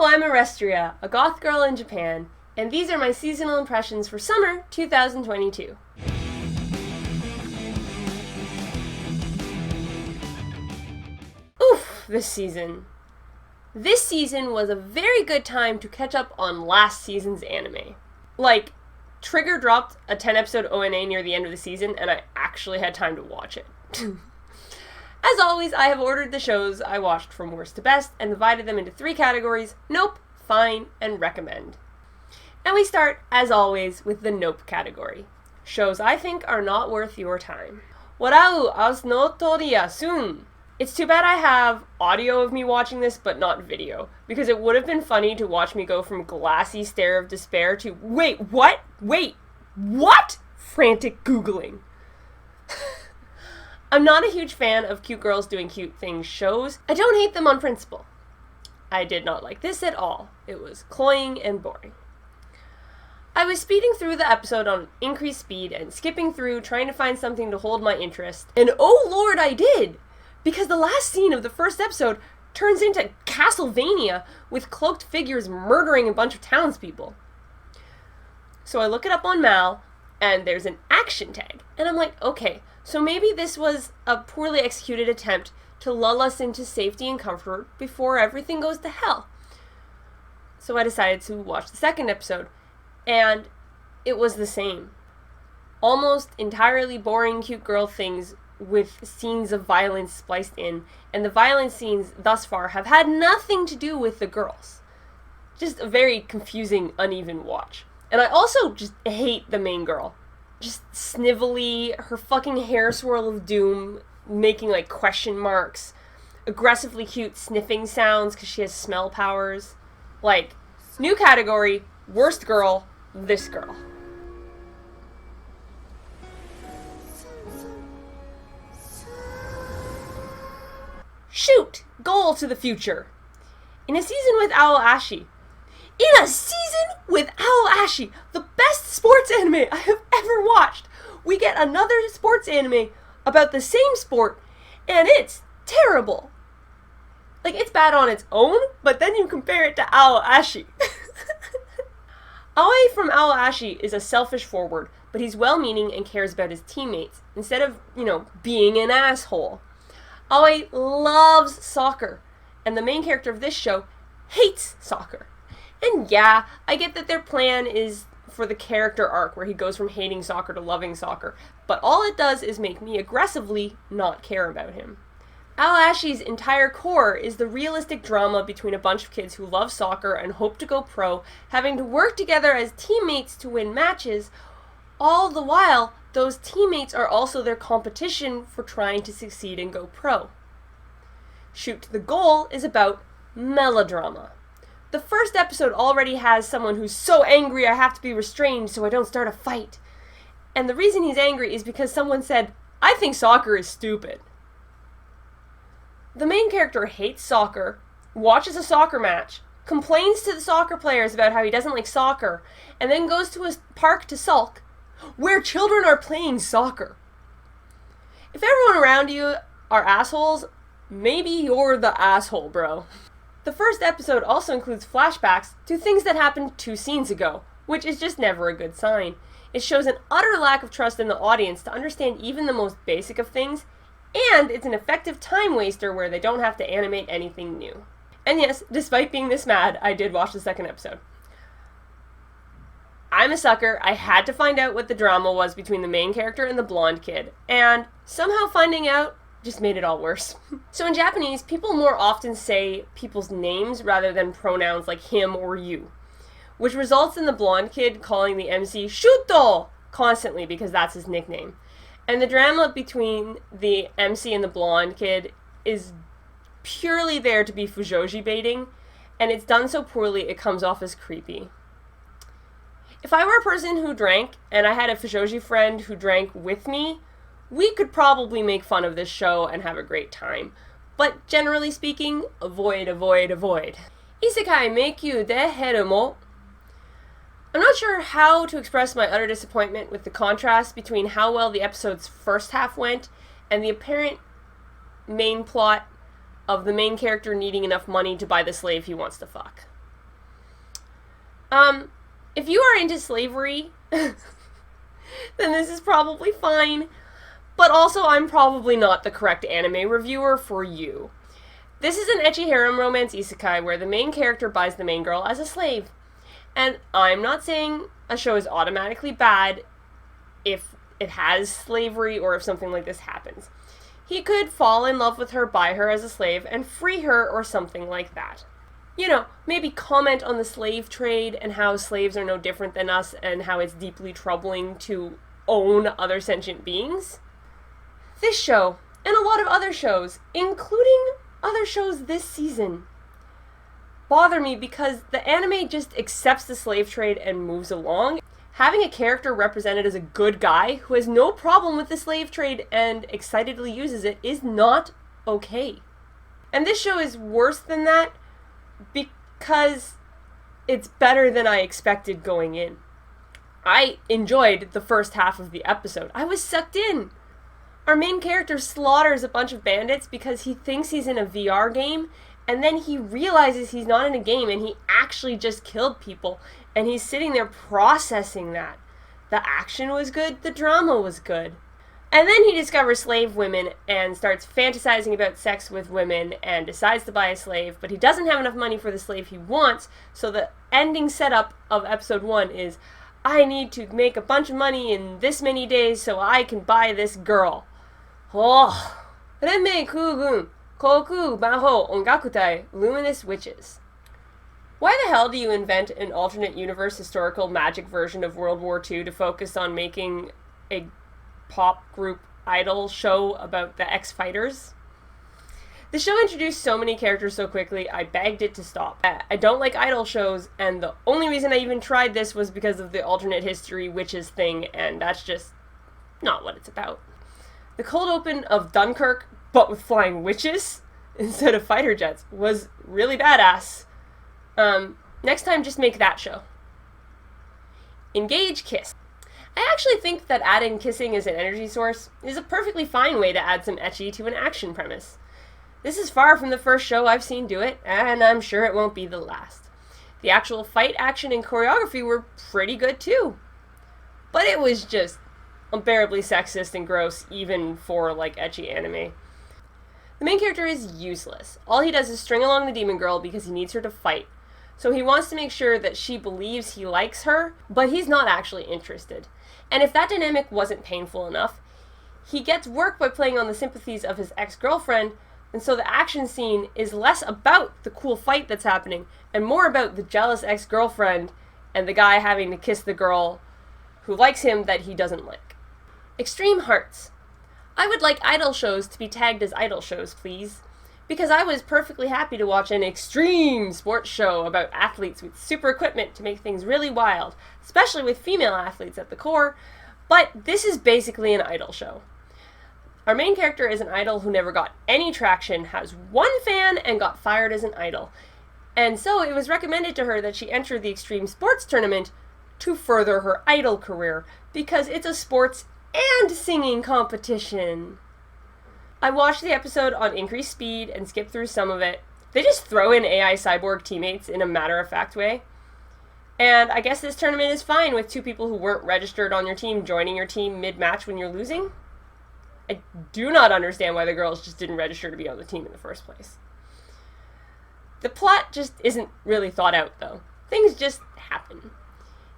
Hello, I'm Orestria, a goth girl in Japan, and these are my seasonal impressions for summer 2022. Oof, this season. This season was a very good time to catch up on last season's anime. Like, Trigger dropped a 10-episode ONA near the end of the season, and I actually had time to watch it. As always, I have ordered the shows I watched from worst to best and divided them into 3 categories: Nope, Fine, and Recommend. And we start, as always, with the Nope category. Shows I think are not worth your time. Warau as no toriya soon. It's too bad I have audio of me watching this, but not video, because it would have been funny to watch me go from glassy stare of despair to, wait, what? Frantic Googling. I'm not a huge fan of cute girls doing cute things shows. I don't hate them on principle. I did not like this at all. It was cloying and boring. I was speeding through the episode on increased speed and skipping through trying to find something to hold my interest. And oh lord, I did! Because the last scene of the first episode turns into Castlevania with cloaked figures murdering a bunch of townspeople. So I look it up on Mal, and there's an action tag. And I'm like, okay, so maybe this was a poorly executed attempt to lull us into safety and comfort before everything goes to hell. So I decided to watch the second episode, and it was the same. Almost entirely boring cute girl things with scenes of violence spliced in, and the violence scenes thus far have had nothing to do with the girls. Just a very confusing, uneven watch. And I also just hate the main girl. Just snivelly, her fucking hair swirl of doom, making like question marks, aggressively cute sniffing sounds because she has smell powers. Like, new category, worst girl, this girl. Shoot! Goal to the future. In a season with Aoashi, the best sports anime I have ever watched, we get another sports anime about the same sport, and it's terrible. Like, it's bad on its own, but then you compare it to Aoashi. Aoi from Aoashi is a selfish forward, but he's well-meaning and cares about his teammates, instead of, being an asshole. Aoi loves soccer, and the main character of this show hates soccer. And yeah, I get that their plan is for the character arc where he goes from hating soccer to loving soccer, but all it does is make me aggressively not care about him. Aoashi's entire core is the realistic drama between a bunch of kids who love soccer and hope to go pro, having to work together as teammates to win matches. All the while, those teammates are also their competition for trying to succeed and go pro. Shoot to the Goal is about melodrama. The first episode already has someone who's so angry I have to be restrained so I don't start a fight. And the reason he's angry is because someone said, I think soccer is stupid. The main character hates soccer, watches a soccer match, complains to the soccer players about how he doesn't like soccer, and then goes to a park to sulk, where children are playing soccer. If everyone around you are assholes, maybe you're the asshole, bro. The first episode also includes flashbacks to things that happened 2 scenes ago, which is just never a good sign. It shows an utter lack of trust in the audience to understand even the most basic of things, and it's an effective time waster where they don't have to animate anything new. And yes, despite being this mad, I did watch the second episode. I'm a sucker. I had to find out what the drama was between the main character and the blonde kid, and somehow finding out just made it all worse. So in Japanese, people more often say people's names rather than pronouns like him or you, which results in the blonde kid calling the MC Shuto constantly because that's his nickname. And the drama between the MC and the blonde kid is purely there to be fujoshi baiting, and it's done so poorly it comes off as creepy. If I were a person who drank, and I had a fujoshi friend who drank with me, we could probably make fun of this show and have a great time. But generally speaking, avoid. Isekai make you deherumo. I'm not sure how to express my utter disappointment with the contrast between how well the episode's first half went and the apparent main plot of the main character needing enough money to buy the slave he wants to fuck. If you are into slavery, then this is probably fine, but also I'm probably not the correct anime reviewer for you. This is an ecchi harem romance isekai where the main character buys the main girl as a slave. And I'm not saying a show is automatically bad if it has slavery or if something like this happens. He could fall in love with her, buy her as a slave, and free her or something like that. You know, maybe comment on the slave trade and how slaves are no different than us and how it's deeply troubling to own other sentient beings. This show, and a lot of other shows, including other shows this season, bother me because the anime just accepts the slave trade and moves along. Having a character represented as a good guy who has no problem with the slave trade and excitedly uses it is not okay. And this show is worse than that because it's better than I expected going in. I enjoyed the first half of the episode. I was sucked in. Our main character slaughters a bunch of bandits because he thinks he's in a VR game, and then he realizes he's not in a game and he actually just killed people, and he's sitting there processing that. The action was good, the drama was good. And then he discovers slave women and starts fantasizing about sex with women and decides to buy a slave, but he doesn't have enough money for the slave he wants, so the ending setup of episode 1 is, I need to make a bunch of money in this many days so I can buy this girl. Oh, Renmei Kugun, Koku Baho Ongakutai, Luminous Witches. Why the hell do you invent an alternate universe historical magic version of World War II to focus on making a pop group idol show about the ex-fighters? The show introduced so many characters so quickly, I begged it to stop. I don't like idol shows, and the only reason I even tried this was because of the alternate history witches thing, and that's just not what it's about. The cold open of Dunkirk, but with flying witches instead of fighter jets, was really badass. Next time, just make that show. Engage Kiss. I actually think that adding kissing as an energy source is a perfectly fine way to add some ecchi to an action premise. This is far from the first show I've seen do it, and I'm sure it won't be the last. The actual fight action and choreography were pretty good too. But it was just unbearably sexist and gross, even for, like, ecchi anime. The main character is useless. All he does is string along the demon girl because he needs her to fight. So he wants to make sure that she believes he likes her, but he's not actually interested. And if that dynamic wasn't painful enough, he gets work by playing on the sympathies of his ex-girlfriend, and so the action scene is less about the cool fight that's happening, and more about the jealous ex-girlfriend and the guy having to kiss the girl who likes him that he doesn't like. Extreme Hearts. I would like idol shows to be tagged as idol shows, please. Because I was perfectly happy to watch an extreme sports show about athletes with super equipment to make things really wild, especially with female athletes at the core, but this is basically an idol show. Our main character is an idol who never got any traction, has one fan, and got fired as an idol. And so it was recommended to her that she enter the extreme sports tournament to further her idol career, because it's a sports and singing competition. I watched the episode on increased speed and skipped through some of it. They just throw in AI cyborg teammates in a matter-of-fact way. And I guess this tournament is fine with two people who weren't registered on your team joining your team mid-match when you're losing. I do not understand why the girls just didn't register to be on the team in the first place. The plot just isn't really thought out, though. Things just happen.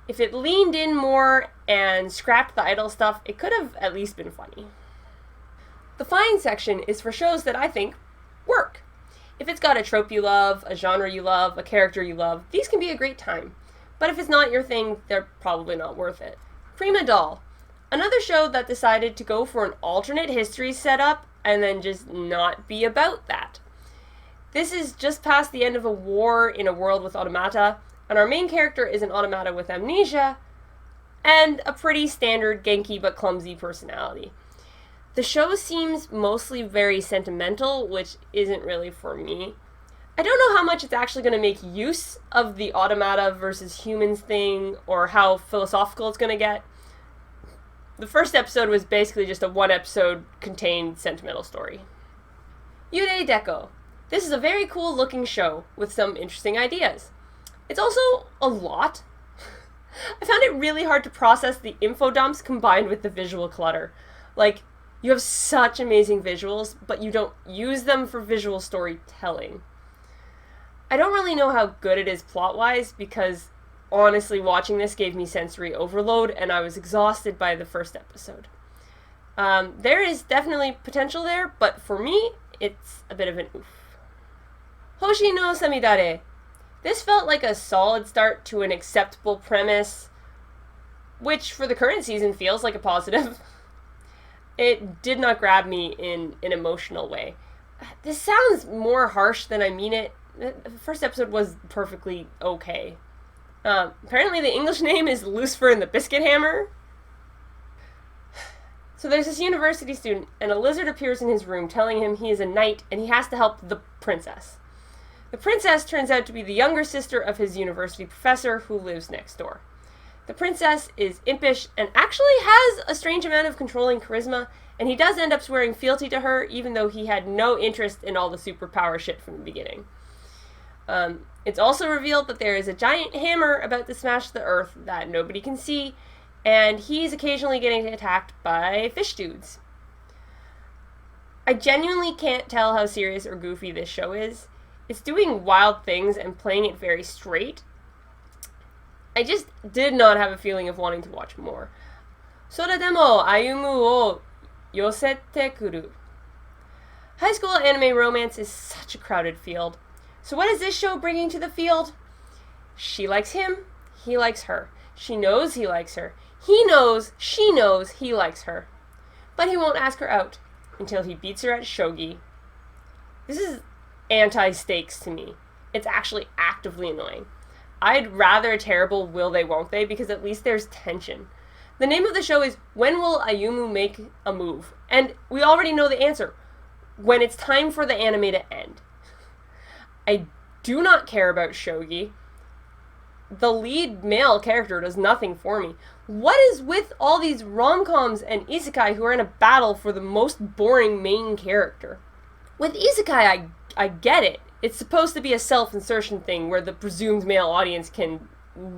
If it leaned in more and scrapped the idol stuff, it could have at least been funny. The fine section is for shows that I think work. If it's got a trope you love, a genre you love, a character you love, these can be a great time. But if it's not your thing, they're probably not worth it. Prima Doll. Another show that decided to go for an alternate history setup and then just not be about that. This is just past the end of a war in a world with automata, and our main character is an automata with amnesia and a pretty standard Genki but clumsy personality. The show seems mostly very sentimental, which isn't really for me. I don't know how much it's actually going to make use of the automata versus humans thing, or how philosophical it's going to get. The first episode was basically just a one-episode contained sentimental story. Yurei Deko. This is a very cool looking show with some interesting ideas. It's also a lot. I found it really hard to process the info dumps combined with the visual clutter. Like, you have such amazing visuals, but you don't use them for visual storytelling. I don't really know how good it is plot-wise, because honestly, watching this gave me sensory overload, and I was exhausted by the first episode. There is definitely potential there, but for me, it's a bit of an oof. Hoshi no Samidare. This felt like a solid start to an acceptable premise, which for the current season feels like a positive. It did not grab me in an emotional way. This sounds more harsh than I mean it. The first episode was perfectly okay. Apparently the English name is Lucifer and the Biscuit Hammer. So there's this university student, and a lizard appears in his room telling him he is a knight and he has to help the princess. The princess turns out to be the younger sister of his university professor who lives next door. The princess is impish and actually has a strange amount of controlling charisma, and he does end up swearing fealty to her even though he had no interest in all the superpower shit from the beginning. It's also revealed that there is a giant hammer about to smash the earth that nobody can see, and he's occasionally getting attacked by fish dudes. I genuinely can't tell how serious or goofy this show is. It's doing wild things and playing it very straight. I just did not have a feeling of wanting to watch more. それでも歩むを寄せてくる. High school anime romance is such a crowded field. So what is this show bringing to the field? She likes him, he likes her. She knows he likes her. He knows, she knows he likes her. But he won't ask her out until he beats her at shogi. This is anti-stakes to me. It's actually actively annoying. I'd rather a terrible will they won't they, because at least there's tension. The name of the show is When Will Ayumu Make a Move? And we already know the answer. When it's time for the anime to end. I do not care about shogi. The lead male character does nothing for me. What is with all these rom-coms and isekai who are in a battle for the most boring main character? With isekai, I get it. It's supposed to be a self-insertion thing where the presumed male audience can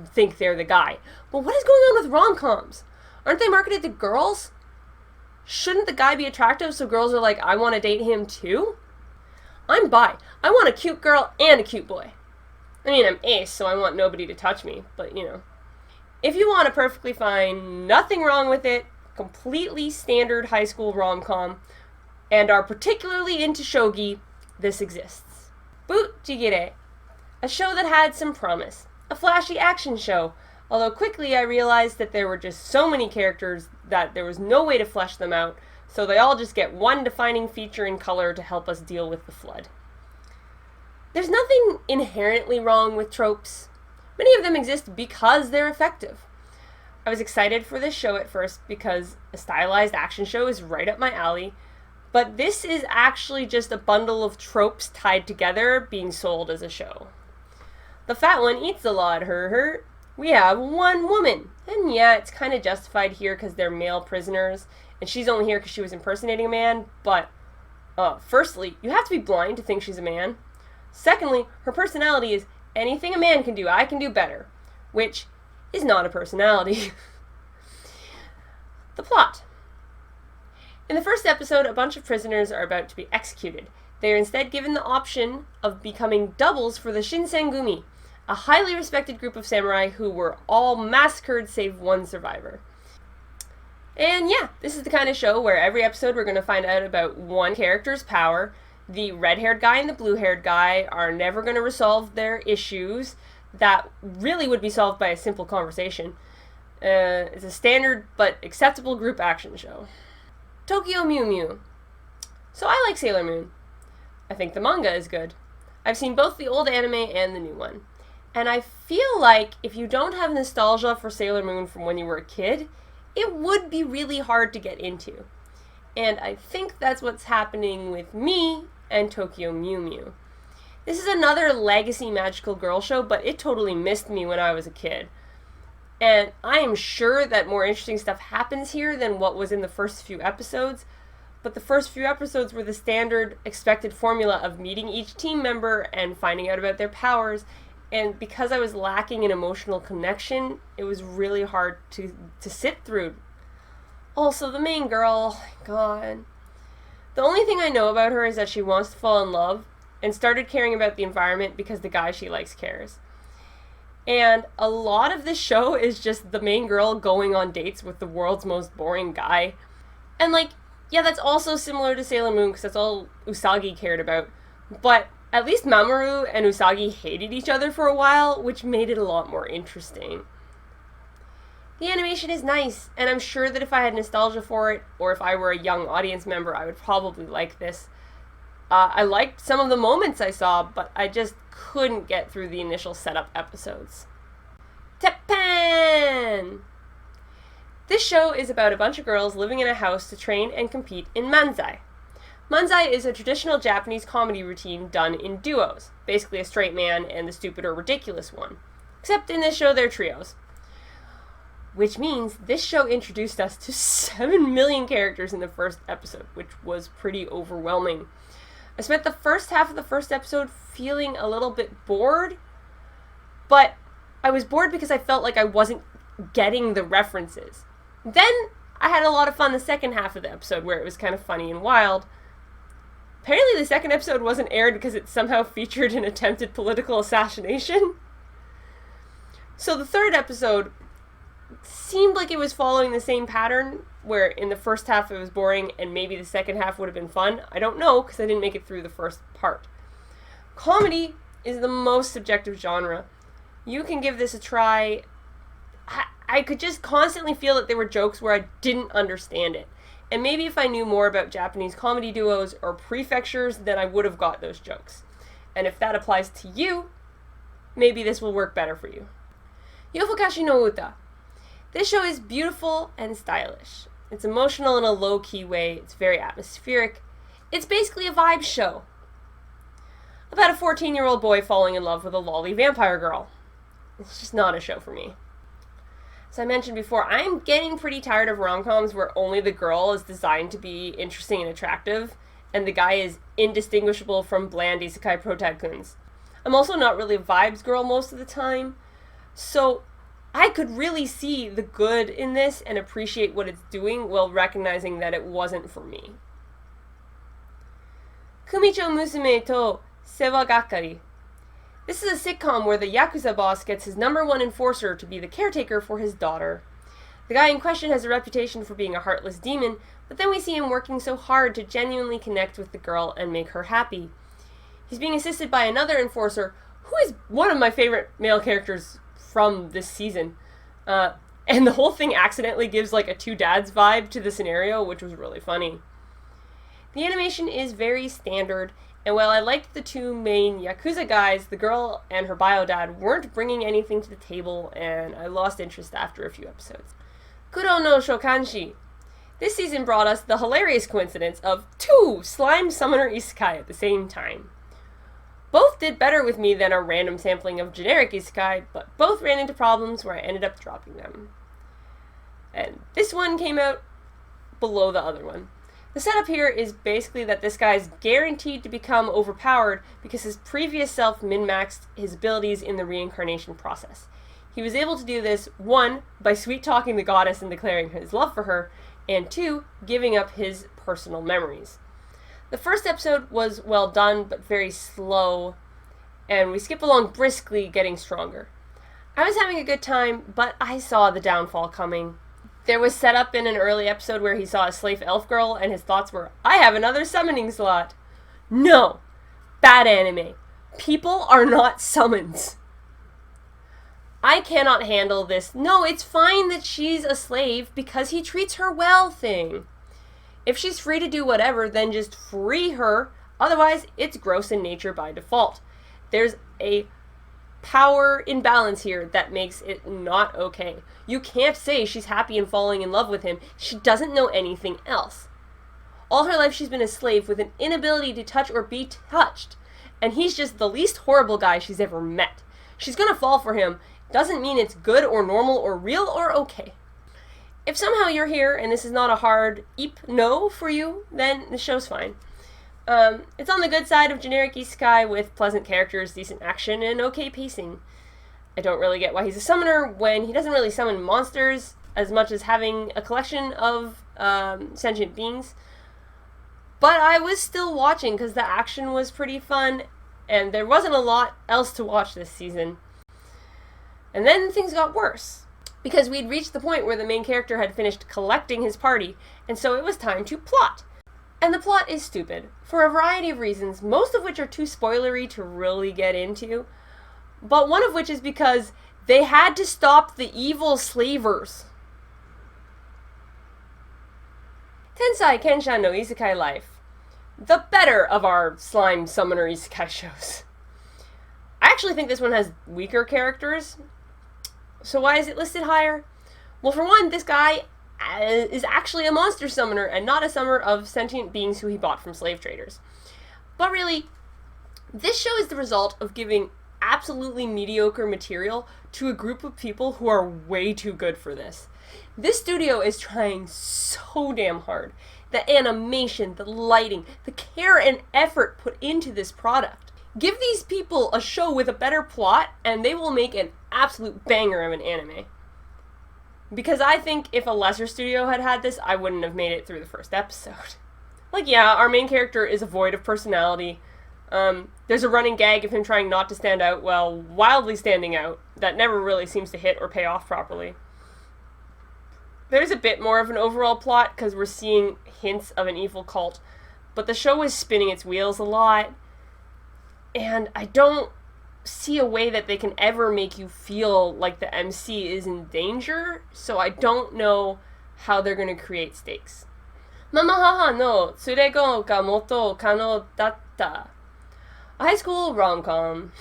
think they're the guy. But what is going on with rom-coms? Aren't they marketed to girls? Shouldn't the guy be attractive so girls are like, I want to date him too? I'm bi. I want a cute girl and a cute boy. I mean, I'm ace, so I want nobody to touch me, but you know. If you want a perfectly fine, nothing wrong with it, completely standard high school rom-com, and are particularly into shogi, this exists. Boot Jigire, a show that had some promise. A flashy action show, although quickly I realized that there were just so many characters that there was no way to flesh them out, so they all just get one defining feature in color to help us deal with the flood. There's nothing inherently wrong with tropes. Many of them exist because they're effective. I was excited for this show at first because a stylized action show is right up my alley, but this is actually just a bundle of tropes tied together being sold as a show. The fat one eats a lot, her. We have one woman, and yeah, it's kind of justified here because they're male prisoners, and she's only here because she was impersonating a man, but firstly, you have to be blind to think she's a man. Secondly, her personality is anything a man can do, I can do better, which is not a personality. The plot. In the first episode, a bunch of prisoners are about to be executed. They are instead given the option of becoming doubles for the Shinsengumi, a highly respected group of samurai who were all massacred save one survivor. And yeah, this is the kind of show where every episode we're going to find out about one character's power. The red-haired guy and the blue-haired guy are never going to resolve their issues that really would be solved by a simple conversation. It's a standard but acceptable group action show. Tokyo Mew Mew. So I like Sailor Moon. I think the manga is good. I've seen both the old anime and the new one. And I feel like if you don't have nostalgia for Sailor Moon from when you were a kid, it would be really hard to get into. And I think that's what's happening with me and Tokyo Mew Mew. This is another legacy magical girl show, but it totally missed me when I was a kid. And I am sure that more interesting stuff happens here than what was in the first few episodes, but the first few episodes were the standard expected formula of meeting each team member and finding out about their powers, And because I was lacking an emotional connection, it was really hard to sit through. Also, the main girl, God. The only thing I know about her is that she wants to fall in love and started caring about the environment because the guy she likes cares. And a lot of this show is just the main girl going on dates with the world's most boring guy. And like, yeah, that's also similar to Sailor Moon because that's all Usagi cared about. But at least Mamoru and Usagi hated each other for a while, which made it a lot more interesting. The animation is nice, and I'm sure that if I had nostalgia for it, or if I were a young audience member, I would probably like this. I liked some of the moments I saw, but I just couldn't get through the initial setup episodes. Teppan! This show is about a bunch of girls living in a house to train and compete in manzai. Manzai is a traditional Japanese comedy routine done in duos, basically a straight man and the stupid or ridiculous one. Except in this show they're trios. Which means this show introduced us to 7 million characters in the first episode, which was pretty overwhelming. I spent the first half of the first episode feeling a little bit bored, but I was bored because I felt like I wasn't getting the references. Then I had a lot of fun the second half of the episode where it was kind of funny and wild. Apparently the second episode wasn't aired because it somehow featured an attempted political assassination. So the third episode seemed like it was following the same pattern, where in the first half it was boring and maybe the second half would have been fun. I don't know, because I didn't make it through the first part. Comedy is the most subjective genre. You can give this a try. I could just constantly feel that there were jokes where I didn't understand it. And maybe if I knew more about Japanese comedy duos or prefectures, then I would have got those jokes. And if that applies to you, maybe this will work better for you. Yofukashi no Uta. This show is beautiful and stylish. It's emotional in a low-key way. It's very atmospheric. It's basically a vibe show about a 14-year-old boy falling in love with a lolly vampire girl. It's just not a show for me. As I mentioned before, I'm getting pretty tired of rom-coms where only the girl is designed to be interesting and attractive, and the guy is indistinguishable from bland isekai protagons. I'm also not really a vibes girl most of the time, so I could really see the good in this and appreciate what it's doing while recognizing that it wasn't for me. Kumicho Musume to Sewa Gakari. This is a sitcom where the Yakuza boss gets his #1 enforcer to be the caretaker for his daughter. The guy in question has a reputation for being a heartless demon, but then we see him working so hard to genuinely connect with the girl and make her happy. He's being assisted by another enforcer, who is one of my favorite male characters from this season. And the whole thing accidentally gives like a two dads vibe to the scenario, which was really funny. The animation is very standard, and while I liked the two main Yakuza guys, the girl and her bio dad weren't bringing anything to the table, and I lost interest after a few episodes. Kuro no Shokanshi. This season brought us the hilarious coincidence of 2 slime summoner isekai at the same time. Both did better with me than a random sampling of generic isekai, but both ran into problems where I ended up dropping them. And this one came out below the other one. The setup here is basically that this guy is guaranteed to become overpowered because his previous self min-maxed his abilities in the reincarnation process. He was able to do this, 1, by sweet-talking the goddess and declaring his love for her, and 2, giving up his personal memories. The first episode was well done, but very slow, and we skip along briskly, getting stronger. I was having a good time, but I saw the downfall coming. There was set up in an early episode where he saw a slave elf girl, and his thoughts were, I have another summoning slot. No! Bad anime. People are not summons. I cannot handle this. No, it's fine that she's a slave because he treats her well thing. If she's free to do whatever, then just free her. Otherwise, it's gross in nature by default. There's a power imbalance here that makes it not okay. You can't say she's happy and falling in love with him. She doesn't know anything else. All her life she's been a slave with an inability to touch or be touched. And he's just the least horrible guy she's ever met. She's gonna fall for him. Doesn't mean it's good or normal or real or okay. If somehow you're here and this is not a hard eep no for you, then the show's fine. It's on the good side of generic isekai with pleasant characters, decent action, and okay pacing. I don't really get why he's a summoner when he doesn't really summon monsters as much as having a collection of sentient beings. But I was still watching because the action was pretty fun, and there wasn't a lot else to watch this season. And then things got worse, because we'd reached the point where the main character had finished collecting his party, and so it was time to plot. And the plot is stupid, for a variety of reasons, most of which are too spoilery to really get into, but one of which is because they had to stop the evil slavers. Tensai Kenshan no Isekai Life. The better of our slime summoner isekai shows. I actually think this one has weaker characters. So why is it listed higher? Well, for one, this guy is actually a monster summoner and not a summoner of sentient beings who he bought from slave traders. But really, this show is the result of giving absolutely mediocre material to a group of people who are way too good for this. This studio is trying so damn hard. The animation, the lighting, the care and effort put into this product. Give these people a show with a better plot and they will make an absolute banger of an anime. Because I think if a lesser studio had had this, I wouldn't have made it through the first episode. Like, yeah, our main character is void of personality. There's a running gag of him trying not to stand out while wildly standing out that never really seems to hit or pay off properly. There's a bit more of an overall plot because we're seeing hints of an evil cult, but the show is spinning its wheels a lot, and I don't see a way that they can ever make you feel like the MC is in danger, so I don't know how they're going to create stakes. Mamahaha no tsurego ga moto kano datta. A high school rom-com.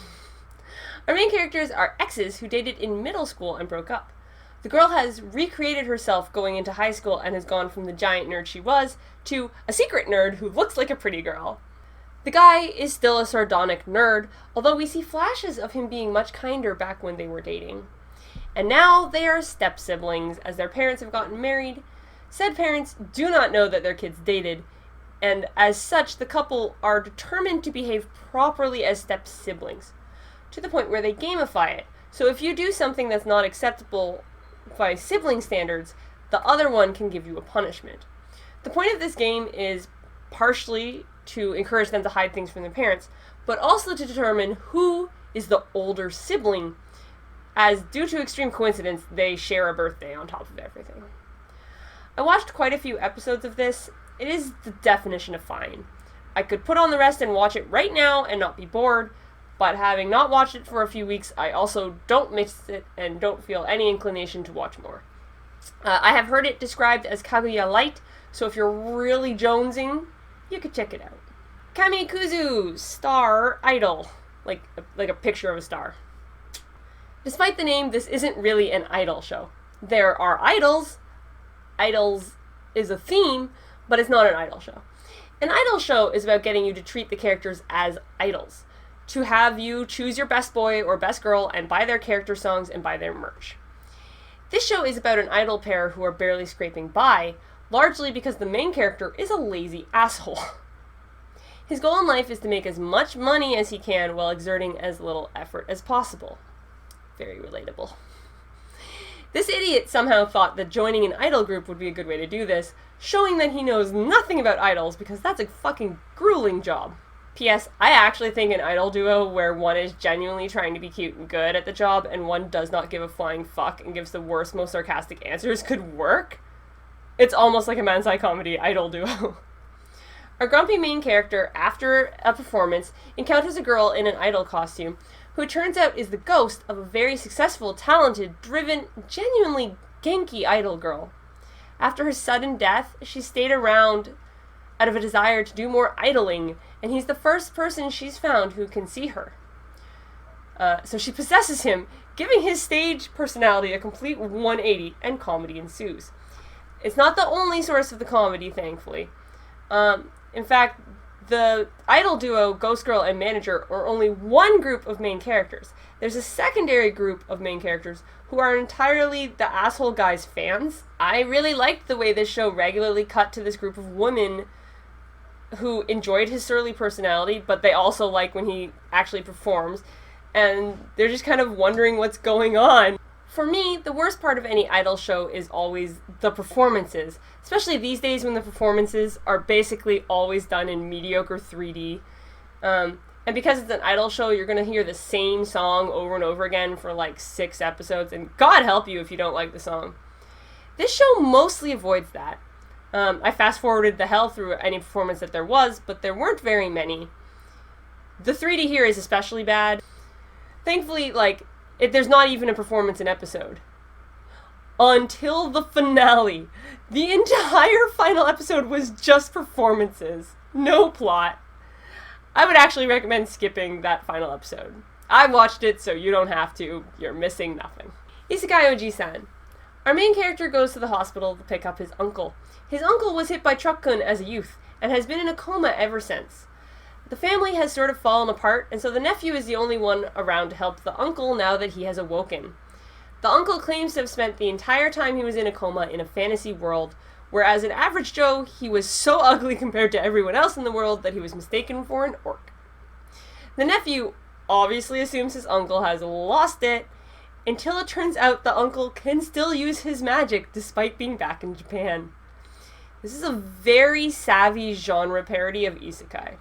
Our main characters are exes who dated in middle school and broke up. The girl has recreated herself going into high school and has gone from the giant nerd she was to a secret nerd who looks like a pretty girl. The guy is still a sardonic nerd, although we see flashes of him being much kinder back when they were dating. And now they are step-siblings, as their parents have gotten married. Said parents do not know that their kids dated, and as such, the couple are determined to behave properly as step-siblings, to the point where they gamify it. So if you do something that's not acceptable by sibling standards, the other one can give you a punishment. The point of this game is partially to encourage them to hide things from their parents, but also to determine who is the older sibling, as due to extreme coincidence, they share a birthday on top of everything. I watched quite a few episodes of this. It is the definition of fine. I could put on the rest and watch it right now and not be bored, but having not watched it for a few weeks, I also don't miss it and don't feel any inclination to watch more. I have heard it described as Kaguya Light, so if you're really jonesing, you could check it out. Kamikuzu, star, idol. Like a picture of a star. Despite the name, this isn't really an idol show. There are idols. Idols is a theme, but it's not an idol show. An idol show is about getting you to treat the characters as idols. To have you choose your best boy or best girl and buy their character songs and buy their merch. This show is about an idol pair who are barely scraping by, largely because the main character is a lazy asshole. His goal in life is to make as much money as he can while exerting as little effort as possible. Very relatable. This idiot somehow thought that joining an idol group would be a good way to do this, showing that he knows nothing about idols because that's a fucking grueling job. P.S. I actually think an idol duo where one is genuinely trying to be cute and good at the job and one does not give a flying fuck and gives the worst, most sarcastic answers could work. It's almost like a Mansai comedy idol duo. Our grumpy main character, after a performance, encounters a girl in an idol costume who it turns out is the ghost of a very successful, talented, driven, genuinely Genki idol girl. After her sudden death, she stayed around out of a desire to do more idling, and he's the first person she's found who can see her. So she possesses him, giving his stage personality a complete 180, and comedy ensues. It's not the only source of the comedy, thankfully. In fact, the idol duo, Ghost Girl and Manager, are only one group of main characters. There's a secondary group of main characters who are entirely the asshole guy's fans. I really liked the way this show regularly cut to this group of women who enjoyed his surly personality, but they also like when he actually performs, and they're just kind of wondering what's going on. For me, the worst part of any idol show is always the performances, especially these days when the performances are basically always done in mediocre 3D. And because it's an idol show, you're going to hear the same song over and over again for like 6 episodes, and God help you if you don't like the song. This show mostly avoids that. I fast-forwarded the hell through any performance that there was, but there weren't very many. The 3D here is especially bad. Thankfully, there's not even a performance an episode. Until the finale. The entire final episode was just performances. No plot. I would actually recommend skipping that final episode. I watched it, so you don't have to. You're missing nothing. Isekai Oji-san. Our main character goes to the hospital to pick up his uncle. His uncle was hit by truck-kun as a youth, and has been in a coma ever since. The family has sort of fallen apart, and so the nephew is the only one around to help the uncle now that he has awoken. The uncle claims to have spent the entire time he was in a coma in a fantasy world, whereas in average Joe, he was so ugly compared to everyone else in the world that he was mistaken for an orc. The nephew obviously assumes his uncle has lost it, until it turns out the uncle can still use his magic despite being back in Japan. This is a very savvy genre parody of isekai.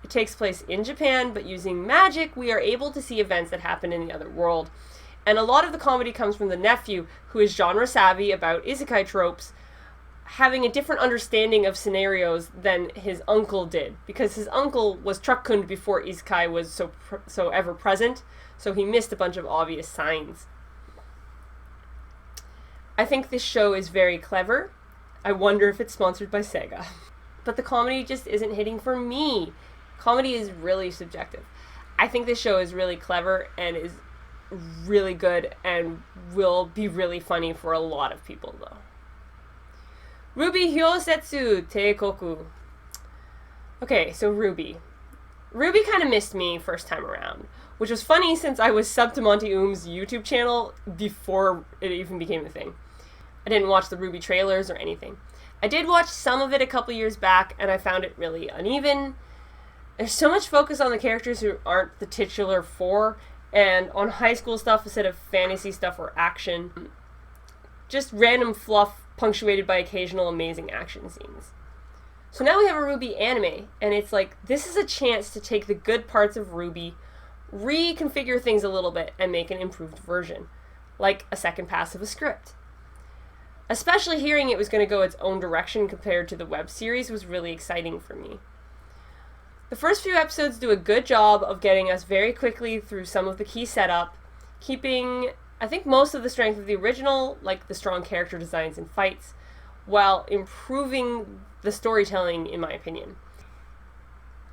It takes place in Japan, but using magic, we are able to see events that happen in the other world. And a lot of the comedy comes from the nephew, who is genre savvy about isekai tropes, having a different understanding of scenarios than his uncle did, because his uncle was truck-kunned before isekai was so ever present, so he missed a bunch of obvious signs. I think this show is very clever. I wonder if it's sponsored by Sega. But the comedy just isn't hitting for me. Comedy is really subjective. I think this show is really clever and is really good and will be really funny for a lot of people, though. Ruby Hyosetsu Teikoku. Okay, so Ruby. Ruby kind of missed me first time around, which was funny since I was subbed to Monty Oom's YouTube channel before it even became a thing. I didn't watch the Ruby trailers or anything. I did watch some of it a couple years back, and I found it really uneven. There's so much focus on the characters who aren't the titular 4, and on high school stuff instead of fantasy stuff or action. Just random fluff punctuated by occasional amazing action scenes. So now we have a Ruby anime, and it's like, this is a chance to take the good parts of Ruby, reconfigure things a little bit, and make an improved version. Like a second pass of a script. Especially hearing it was going to go its own direction compared to the web series was really exciting for me. The first few episodes do a good job of getting us very quickly through some of the key setup, keeping, I think, most of the strength of the original, like the strong character designs and fights, while improving the storytelling, in my opinion.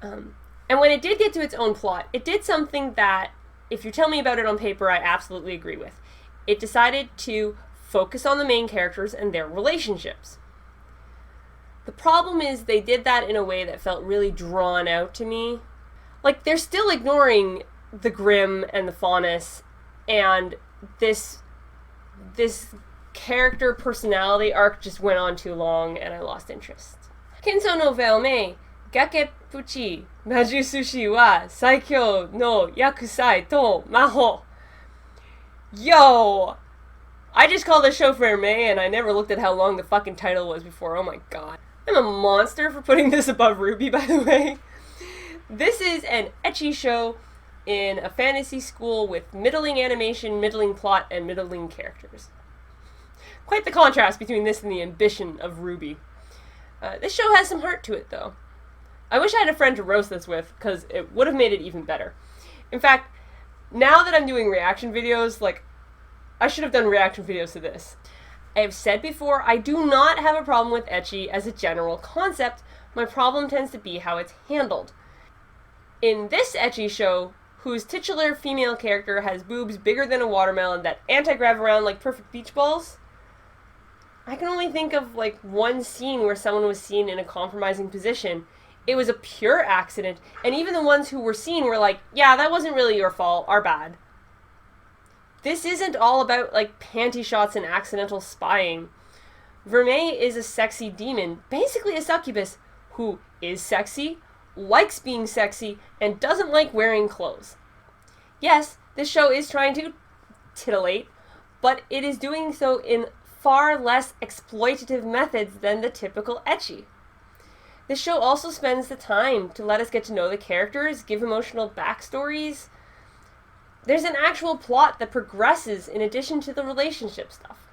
And when it did get to its own plot, it did something that, if you tell me about it on paper, I absolutely agree with. It decided to focus on the main characters and their relationships. The problem is they did that in a way that felt really drawn out to me. Like, they're still ignoring the Grimm and the Faunus, and this character personality arc just went on too long, and I lost interest. Kenso no Veome, Gakepuchi, Maju Sushi wa Saikyo no Yakusai to Maho. Yo! I just called this show Frere May, and I never looked at how long the fucking title was before. Oh my god. I'm a monster for putting this above Ruby, by the way. This is an ecchi show in a fantasy school with middling animation, middling plot, and middling characters. Quite the contrast between this and the ambition of Ruby. This show has some heart to it, though. I wish I had a friend to roast this with, because it would have made it even better. In fact, now that I'm doing reaction videos, I should have done reaction videos to this. I have said before, I do not have a problem with ecchi as a general concept. My problem tends to be how it's handled. In this ecchi show, whose titular female character has boobs bigger than a watermelon that anti-grav around like perfect beach balls, I can only think of one scene where someone was seen in a compromising position. It was a pure accident, and even the ones who were seen were like, yeah, that wasn't really your fault, our bad. This isn't all about, panty shots and accidental spying. Vermeil is a sexy demon, basically a succubus, who is sexy, likes being sexy, and doesn't like wearing clothes. Yes, this show is trying to titillate, but it is doing so in far less exploitative methods than the typical ecchi. This show also spends the time to let us get to know the characters, give emotional backstories. There's an actual plot that progresses in addition to the relationship stuff.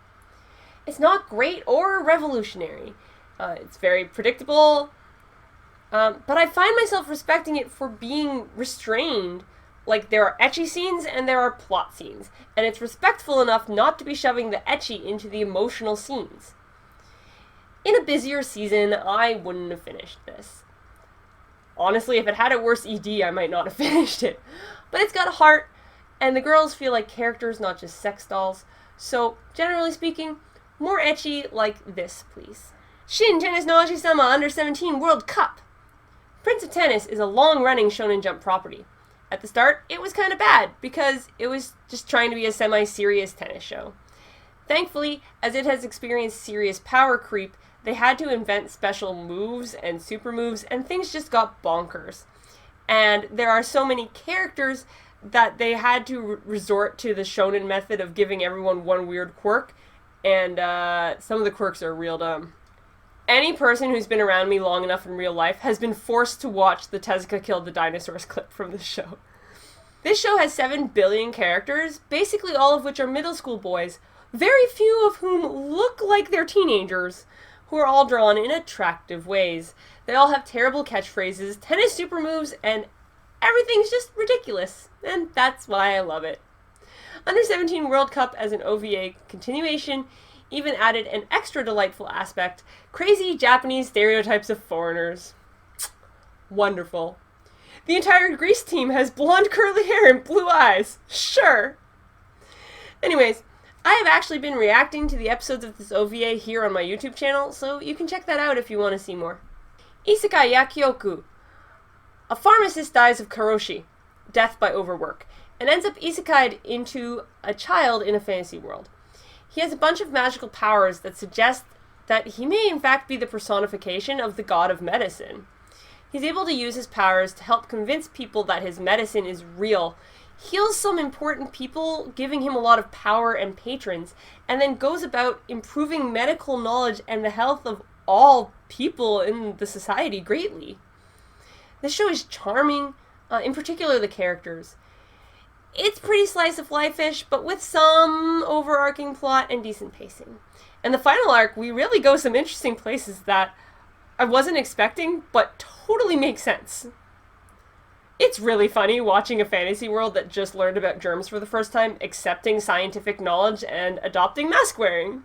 It's not great or revolutionary. It's very predictable, but I find myself respecting it for being restrained. Like, there are ecchi scenes and there are plot scenes, and it's respectful enough not to be shoving the ecchi into the emotional scenes. In a busier season, I wouldn't have finished this. Honestly, if it had a worse ED, I might not have finished it. But it's got a heart, and the girls feel like characters, not just sex dolls. So, generally speaking, more ecchi like this, please. Shin Tennis no Ashi-sama Under 17 World Cup! Prince of Tennis is a long-running Shonen Jump property. At the start, it was kind of bad, because it was just trying to be a semi-serious tennis show. Thankfully, as it has experienced serious power creep, they had to invent special moves and super moves, and things just got bonkers. And there are so many characters that they had to resort to the shonen method of giving everyone one weird quirk, and some of the quirks are real dumb. Any person who's been around me long enough in real life has been forced to watch the Tezuka killed the dinosaurs clip from this show. This show has 7 billion characters, basically all of which are middle school boys, very few of whom look like they're teenagers, who are all drawn in attractive ways. They all have terrible catchphrases, tennis super moves, and everything's just ridiculous, and that's why I love it. Under 17 World Cup as an OVA continuation even added an extra delightful aspect, crazy Japanese stereotypes of foreigners. Wonderful. The entire Greece team has blonde curly hair and blue eyes. Sure. Anyways, I have actually been reacting to the episodes of this OVA here on my YouTube channel, so you can check that out if you want to see more. Isekai Yakioku. A pharmacist dies of karoshi, death by overwork, and ends up isekai'd into a child in a fantasy world. He has a bunch of magical powers that suggest that he may in fact be the personification of the god of medicine. He's able to use his powers to help convince people that his medicine is real, heals some important people, giving him a lot of power and patrons, and then goes about improving medical knowledge and the health of all people in the society greatly. This show is charming, in particular the characters. It's pretty slice of life-ish, but with some overarching plot and decent pacing. And the final arc, we really go some interesting places that I wasn't expecting, but totally make sense. It's really funny watching a fantasy world that just learned about germs for the first time, accepting scientific knowledge and adopting mask wearing.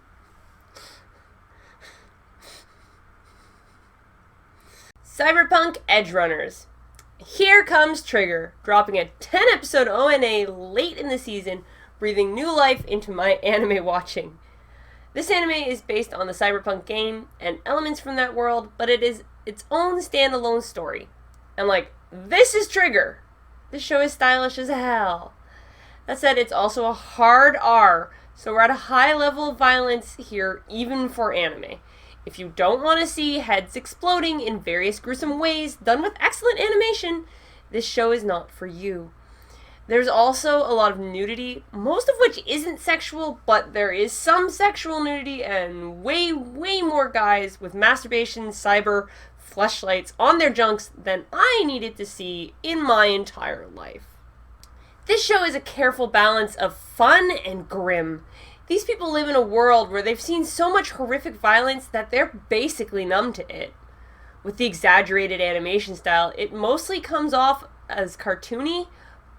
Cyberpunk Edgerunners. Here comes Trigger, dropping a 10-episode ONA late in the season, breathing new life into my anime watching. This anime is based on the Cyberpunk game and elements from that world, but it is its own standalone story. And this is Trigger. This show is stylish as hell. That said, it's also a hard R, so we're at a high level of violence here, even for anime. If you don't want to see heads exploding in various gruesome ways, done with excellent animation, this show is not for you. There's also a lot of nudity, most of which isn't sexual, but there is some sexual nudity and way more guys with masturbation, cyber, fleshlights on their junks than I needed to see in my entire life. This show is a careful balance of fun and grim. These people live in a world where they've seen so much horrific violence that they're basically numb to it. With the exaggerated animation style, it mostly comes off as cartoony,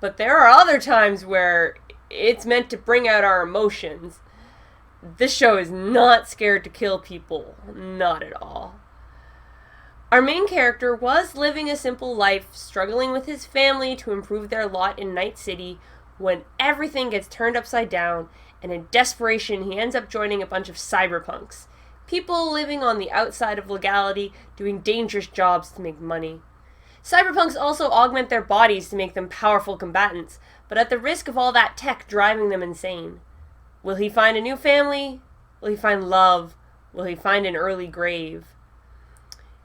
but there are other times where it's meant to bring out our emotions. This show is not scared to kill people, not at all. Our main character was living a simple life, struggling with his family to improve their lot in Night City, when everything gets turned upside down, and in desperation he ends up joining a bunch of cyberpunks. People living on the outside of legality, doing dangerous jobs to make money. Cyberpunks also augment their bodies to make them powerful combatants, but at the risk of all that tech driving them insane. Will he find a new family? Will he find love? Will he find an early grave?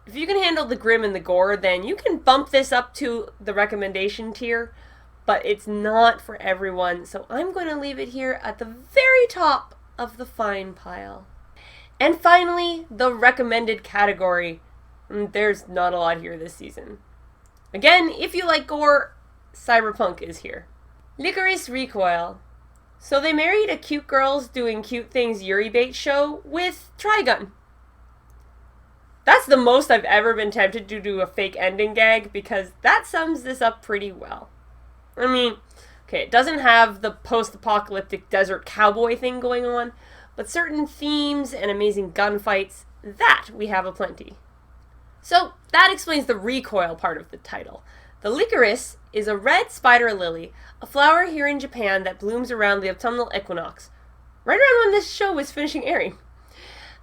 If you can handle the grim and the gore, then you can bump this up to the recommendation tier, but it's not for everyone, so I'm going to leave it here at the very top of the fine pile. And finally, the recommended category. There's not a lot here this season. Again, if you like gore, Cyberpunk is here. Licorice Recoil. So they married a cute girls doing cute things Yuri bait show with Trigun. That's the most I've ever been tempted to do a fake ending gag, because that sums this up pretty well. I mean, okay, it doesn't have the post-apocalyptic desert cowboy thing going on, but certain themes and amazing gunfights, that we have aplenty. So that explains the recoil part of the title. The licorice is a red spider lily, a flower here in Japan that blooms around the autumnal equinox, right around when this show was finishing airing.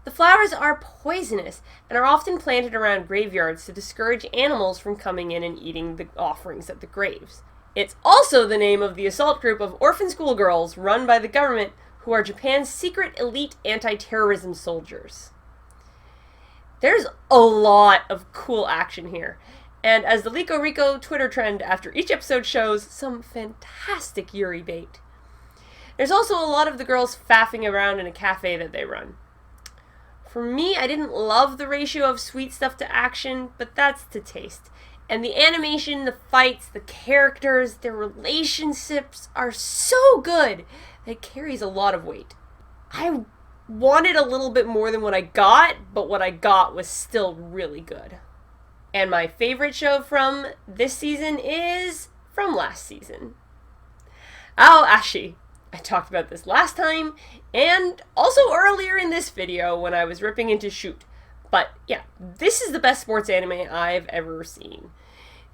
The flowers are poisonous and are often planted around graveyards to discourage animals from coming in and eating the offerings at the graves. It's also the name of the assault group of orphan schoolgirls run by the government who are Japan's secret elite anti-terrorism soldiers. There's a lot of cool action here, and as the Lico Rico Twitter trend after each episode shows, some fantastic Yuri bait. There's also a lot of the girls faffing around in a cafe that they run. For me, I didn't love the ratio of sweet stuff to action, but that's to taste. And the animation, the fights, the characters, their relationships are so good that it carries a lot of weight. I wanted a little bit more than what I got, but what I got was still really good. And my favorite show from this season is from last season. Ao Ashi. I talked about this last time, and also earlier in this video when I was ripping into Shoot. But yeah, this is the best sports anime I've ever seen.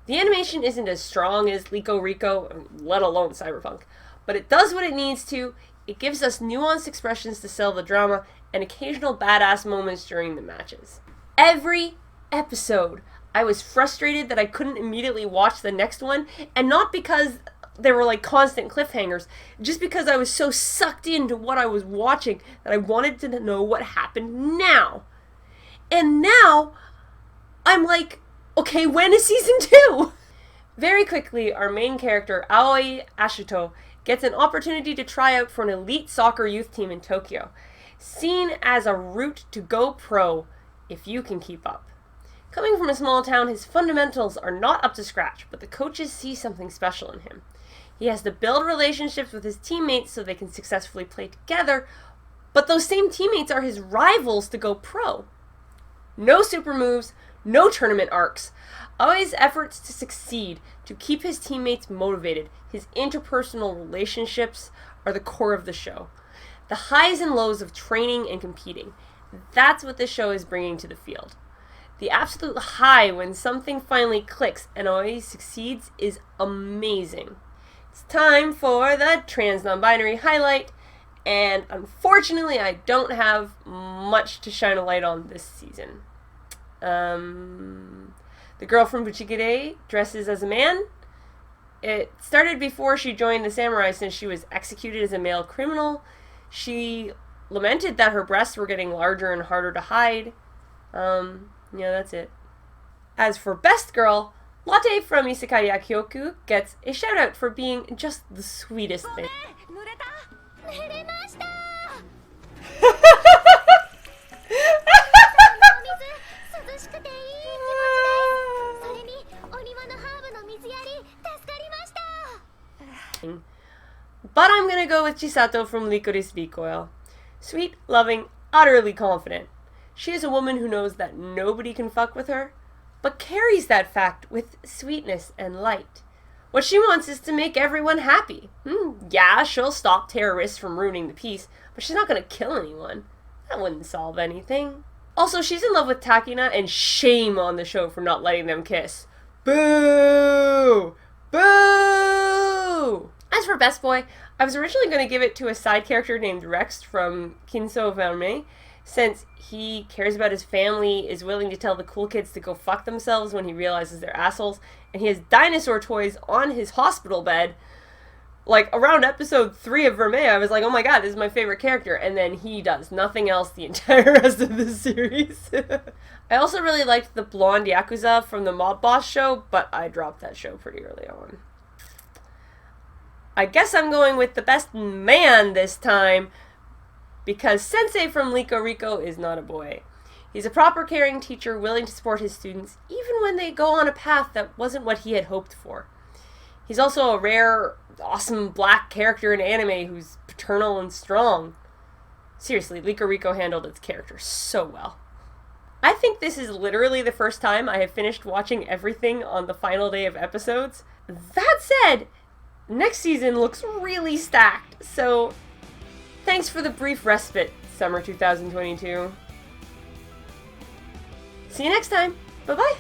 The animation isn't as strong as Lico Rico, let alone Cyberpunk, but it does what it needs to. It gives us nuanced expressions to sell the drama, and occasional badass moments during the matches. Every episode, I was frustrated that I couldn't immediately watch the next one, and not because they were like constant cliffhangers, just because I was so sucked into what I was watching that I wanted to know what happened now. And now, I'm like, okay, when is season 2? Very quickly, our main character, Aoi Ashito, gets an opportunity to try out for an elite soccer youth team in Tokyo, seen as a route to go pro if you can keep up. Coming from a small town, his fundamentals are not up to scratch, but the coaches see something special in him. He has to build relationships with his teammates so they can successfully play together, but those same teammates are his rivals to go pro. No super moves, no tournament arcs. Aoi's efforts to succeed, to keep his teammates motivated, his interpersonal relationships are the core of the show. The highs and lows of training and competing. That's what this show is bringing to the field. The absolute high when something finally clicks and Aoi succeeds is amazing. It's time for the trans non-binary highlight, and unfortunately I don't have much to shine a light on this season. The girl from Buchigire dresses as a man. It started before she joined the samurai since she was executed as a male criminal. She lamented that her breasts were getting larger and harder to hide. Yeah, that's it. As for best girl, Latte from Isekai Yakyoku gets a shout out for being just the sweetest thing. But I'm gonna go with Chisato from Licorice Recoil. Sweet, loving, utterly confident. She is a woman who knows that nobody can fuck with her, but carries that fact with sweetness and light. What she wants is to make everyone happy. Yeah, she'll stop terrorists from ruining the peace, but she's not gonna kill anyone. That wouldn't solve anything. Also, she's in love with Takina, and shame on the show for not letting them kiss. Boo! Boo! As for Best Boy, I was originally going to give it to a side character named Rex from Kinso Verme, since he cares about his family, is willing to tell the cool kids to go fuck themselves when he realizes they're assholes, and he has dinosaur toys on his hospital bed. Like, around episode 3 of Vermeil, I was like, oh my god, this is my favorite character. And then he does nothing else the entire rest of the series. I also really liked the blonde Yakuza from the Mob Boss show, but I dropped that show pretty early on. I guess I'm going with the best man this time, because Sensei from Lico Rico is not a boy. He's a proper caring teacher willing to support his students, even when they go on a path that wasn't what he had hoped for. He's also a rare, awesome black character in anime who's paternal and strong. Seriously, Lico Rico handled its character so well. I think this is literally the first time I have finished watching everything on the final day of episodes. That said, next season looks really stacked, so thanks for the brief respite, summer 2022. See you next time. Bye-bye.